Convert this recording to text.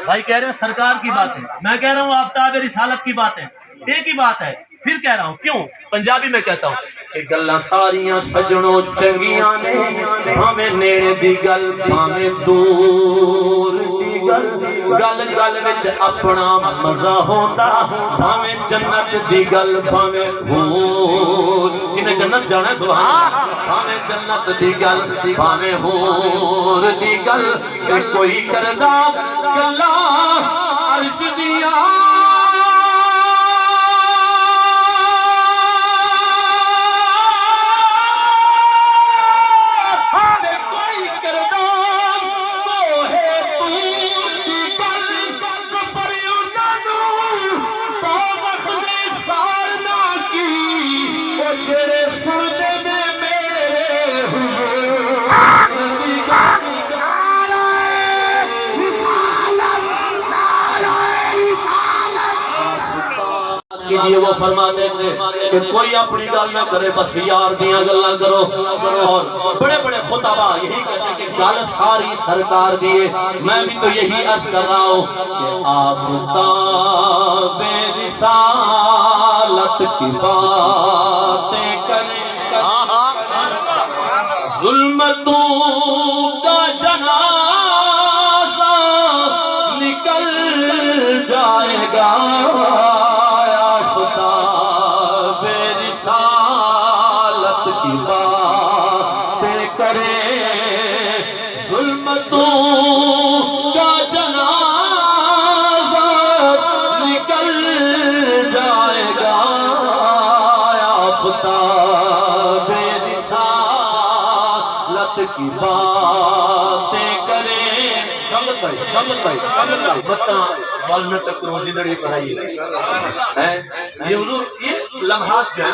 بھائی کہہ رہے ہیں سرکار کی بات ہے، میں کہہ رہا ہوں آفتاب رسالت کی بات ہے، ایک ہی بات ہے، پھر کہہ رہا ہوں کیوں پنجابی میں کہتا ہوں کہ گلاں ساریاں سجنوں چنگیاں نے، بھاویں نیڑے دی گل بھاویں دور دی گل، گل گل وچ اپنا مزہ ہوندا، بھاویں جنت دی گل بھاویں حور، جنہیں جنت جانا ہے سبحان اللہ، بھاویں جنت دی گل بھاویں حور دی گل، کوئی کردا گلاں عرش دیاں وہ فرماتے تھے کہ کوئی اپنی گل نہ کرے بس یار دیاں گلاں کرو، اور بڑے بڑے خطبہ یہی کہتے ہیں کہ گل ساری سرکار دیے۔ میں بھی تو یہی عرض کر رہا ہوں کہ آفتاب رسالت کی باتیں کریں، ظلمتوں کا جنازہ نکل جائے گا، کی باتیں کریں، ظلمتوں کا جنازہ نکل جائے گا، آفتاب رسالت کی باتیں کریں۔ شامت بھائی بتاں والمت کرو جدڑی پڑھائی ہے یہ حضور، یہ لمحات جو ہے